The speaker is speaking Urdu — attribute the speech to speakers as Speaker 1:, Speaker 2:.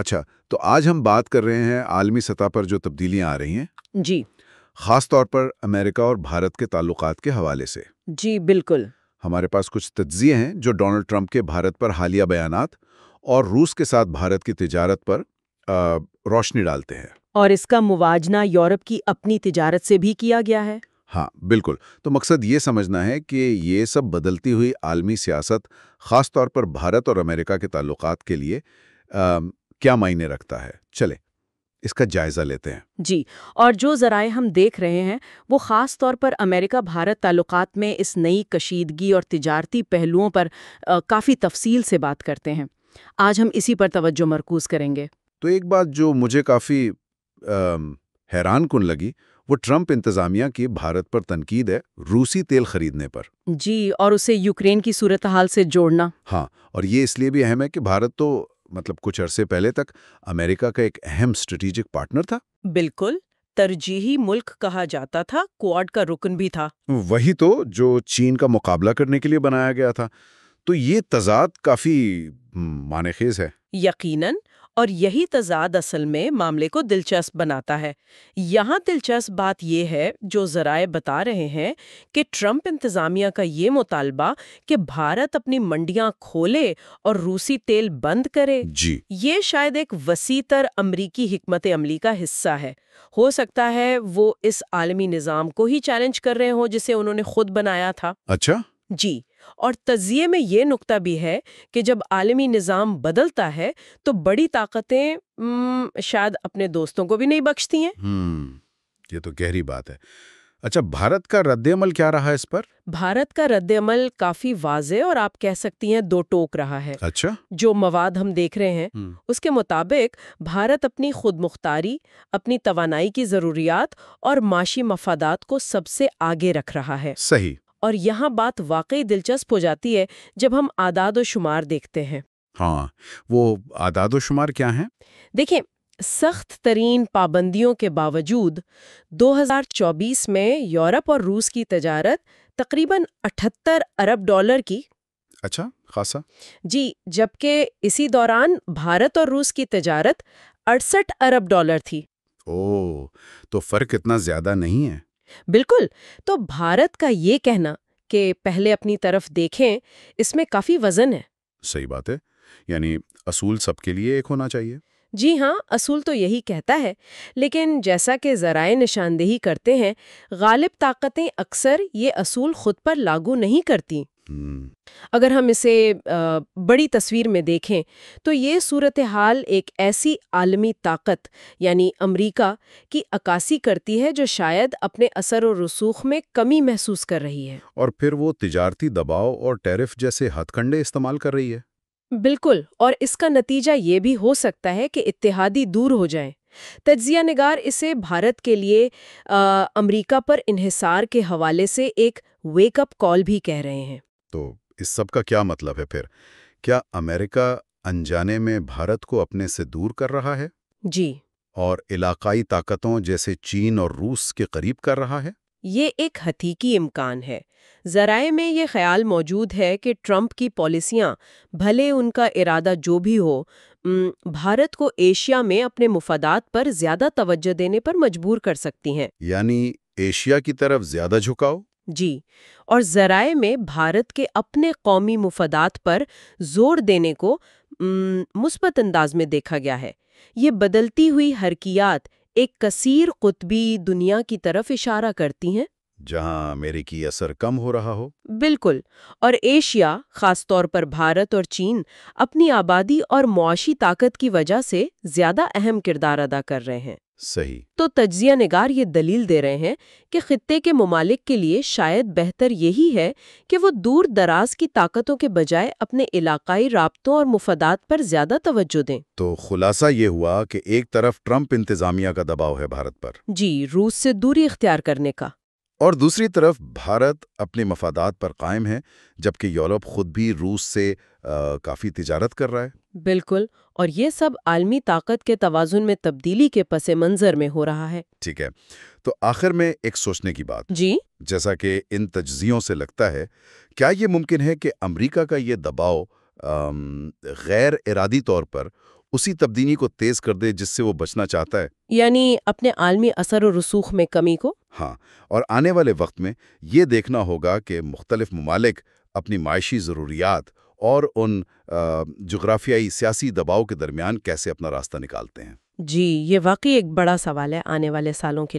Speaker 1: اچھا، تو آج ہم بات کر رہے ہیں عالمی سطح پر جو تبدیلیاں آ رہی ہیں،
Speaker 2: جی
Speaker 1: خاص طور پر امریکہ اور بھارت کے تعلقات کے حوالے سے۔
Speaker 2: جی بالکل۔
Speaker 1: ہمارے پاس کچھ تجزیے ہیں جو ڈونلڈ ٹرمپ کے بھارت پر حالیہ بیانات اور روس کے ساتھ بھارت کی تجارت پر روشنی ڈالتے ہیں۔
Speaker 2: اور اس کا موازنہ یورپ کی اپنی تجارت سے بھی کیا گیا ہے۔
Speaker 1: ہاں بالکل، تو مقصد یہ سمجھنا ہے کہ یہ سب بدلتی ہوئی عالمی سیاست خاص طور پر بھارت اور امریکہ کے تعلقات کے لیے کیا معنی رکھتا ہے۔ چلیں اس کا جائزہ لیتے ہیں۔
Speaker 2: جی، اور جو ذرائع ہم دیکھ رہے ہیں وہ خاص طور پر امریکہ بھارت تعلقات میں اس نئی کشیدگی اور تجارتی پہلوؤں پر کافی تفصیل سے بات کرتے ہیں۔ آج ہم اسی پر توجہ مرکوز کریں گے۔
Speaker 1: تو ایک بات جو مجھے کافی حیران کن لگی وہ ٹرمپ انتظامیہ کی بھارت پر تنقید ہے روسی تیل خریدنے پر۔
Speaker 2: جی، اور اسے یوکرین کی صورتحال سے جوڑنا۔
Speaker 1: ہاں، اور یہ اس لیے بھی اہم ہے کہ بھارت تو کچھ عرصے پہلے تک امریکہ کا ایک اہم اسٹریٹجک پارٹنر تھا۔
Speaker 2: بالکل، ترجیحی ملک کہا جاتا تھا، کوآڈ کا رکن بھی تھا۔
Speaker 1: وہی تو جو چین کا مقابلہ کرنے کے لیے بنایا گیا تھا۔ تو یہ تضاد کافی معنی خیز ہے۔
Speaker 2: یقیناً، اور یہی تضاد اصل میں معاملے کو دلچسپ بناتا ہے۔ یہاں دلچسپ بات یہ ہے جو ذرائع بتا رہے ہیں کہ ٹرمپ انتظامیہ کا یہ مطالبہ کہ بھارت اپنی منڈیاں کھولے اور روسی تیل بند کرے،
Speaker 1: جی،
Speaker 2: یہ شاید ایک وسیع تر امریکی حکمت عملی کا حصہ ہے۔ ہو سکتا ہے وہ اس عالمی نظام کو ہی چیلنج کر رہے ہوں جسے انہوں نے خود بنایا تھا۔
Speaker 1: اچھا،
Speaker 2: جی، اور تجزیے میں یہ نقطہ بھی ہے کہ جب عالمی نظام بدلتا ہے تو بڑی طاقتیں شاید اپنے دوستوں کو بھی نہیں بخشتی ہیں۔
Speaker 1: یہ تو گہری بات ہے۔ اچھا، بھارت کا رد عمل کیا رہا اس پر؟
Speaker 2: بھارت کا رد عمل کافی واضح اور آپ کہہ سکتی ہیں دو ٹوک رہا ہے۔
Speaker 1: اچھا،
Speaker 2: جو مواد ہم دیکھ رہے ہیں اس کے مطابق بھارت اپنی خود مختاری، اپنی توانائی کی ضروریات اور معاشی مفادات کو سب سے آگے رکھ رہا ہے۔
Speaker 1: صحیح۔
Speaker 2: اور یہاں بات واقعی دلچسپ ہو جاتی ہے جب ہم اعداد و شمار دیکھتے ہیں۔
Speaker 1: ہاں، وہ اعداد و شمار کیا ہیں؟
Speaker 2: دیکھیں، سخت ترین پابندیوں کے باوجود 2024 میں یورپ اور روس کی تجارت تقریباً 78 ارب ڈالر کی۔
Speaker 1: اچھا، خاصا۔
Speaker 2: جی، جبکہ اسی دوران بھارت اور روس کی تجارت 68 ارب ڈالر تھی۔
Speaker 1: اوہ، تو فرق اتنا زیادہ نہیں ہے۔
Speaker 2: بالکل، تو بھارت کا یہ کہنا کہ پہلے اپنی طرف دیکھیں، اس میں کافی وزن ہے۔
Speaker 1: صحیح بات ہے، یعنی اصول سب کے لیے ایک ہونا چاہیے۔
Speaker 2: جی ہاں، اصول تو یہی کہتا ہے، لیکن جیسا کہ ذرائع نشاندہی کرتے ہیں، غالب طاقتیں اکثر یہ اصول خود پر لاگو نہیں کرتی۔ اگر ہم اسے بڑی تصویر میں دیکھیں تو یہ صورتحال ایک ایسی عالمی طاقت یعنی امریکہ کی عکاسی کرتی ہے جو شاید اپنے اثر و رسوخ میں کمی محسوس کر رہی ہے،
Speaker 1: اور پھر وہ تجارتی دباؤ اور ٹیرف جیسے ہتھ کنڈے استعمال کر رہی ہے۔
Speaker 2: بالکل، اور اس کا نتیجہ یہ بھی ہو سکتا ہے کہ اتحادی دور ہو جائیں۔ تجزیہ نگار اسے بھارت کے لیے امریکہ پر انحصار کے حوالے سے ایک ویک اپ کال بھی کہہ رہے ہیں۔
Speaker 1: تو اس سب کا کیا مطلب ہے پھر؟ کیا امریکہ انجانے میں بھارت کو اپنے سے دور کر رہا ہے؟
Speaker 2: جی،
Speaker 1: اور علاقائی طاقتوں جیسے چین اور روس کے قریب کر رہا ہے؟
Speaker 2: یہ ایک حقیقی امکان ہے۔ ذرائع میں یہ خیال موجود ہے کہ ٹرمپ کی پالیسیاں بھلے ان کا ارادہ جو بھی ہو، بھارت کو ایشیا میں اپنے مفادات پر زیادہ توجہ دینے پر مجبور کر سکتی ہیں۔
Speaker 1: یعنی ایشیا کی طرف زیادہ جھکاؤ؟
Speaker 2: جی، اور ذرائع میں بھارت کے اپنے قومی مفادات پر زور دینے کو مثبت انداز میں دیکھا گیا ہے۔ یہ بدلتی ہوئی حرکیات ایک کثیر قطبی دنیا کی طرف اشارہ کرتی ہیں
Speaker 1: جہاں امریکی اثر کم ہو رہا ہو۔
Speaker 2: بالکل، اور ایشیا، خاص طور پر بھارت اور چین، اپنی آبادی اور معاشی طاقت کی وجہ سے زیادہ اہم کردار ادا کر رہے ہیں۔
Speaker 1: صحیح۔
Speaker 2: تو تجزیہ نگار یہ دلیل دے رہے ہیں کہ خطے کے ممالک کے لیے شاید بہتر یہی ہے کہ وہ دور دراز کی طاقتوں کے بجائے اپنے علاقائی رابطوں اور مفادات پر زیادہ توجہ دیں۔
Speaker 1: تو خلاصہ یہ ہوا کہ ایک طرف ٹرمپ انتظامیہ کا دباؤ ہے بھارت پر،
Speaker 2: جی، روس سے دوری اختیار کرنے کا،
Speaker 1: اور دوسری طرف بھارت اپنے مفادات پر قائم ہے، جبکہ یورپ خود بھی روس سے کافی تجارت کر رہا ہے۔
Speaker 2: بالکل، اور یہ سب عالمی طاقت کے توازن میں تبدیلی کے پس منظر میں ہو رہا ہے۔
Speaker 1: ٹھیک ہے، تو آخر میں ایک سوچنے کی بات،
Speaker 2: جی،
Speaker 1: جیسا کہ ان تجزیوں سے لگتا ہے، کیا یہ ممکن ہے کہ امریکہ کا یہ دباؤ غیر ارادی طور پر اسی تبدیلی کو تیز کر دے جس سے وہ بچنا چاہتا ہے؟
Speaker 2: یعنی اپنے عالمی اثر و رسوخ میں کمی کو؟
Speaker 1: ہاں، اور آنے والے وقت میں یہ دیکھنا ہوگا کہ مختلف ممالک اپنی معاشی ضروریات اور ان جغرافیائی سیاسی دباؤ کے درمیان کیسے اپنا راستہ نکالتے ہیں۔
Speaker 2: جی، یہ واقعی ایک بڑا سوال ہے آنے والے سالوں کے لیے۔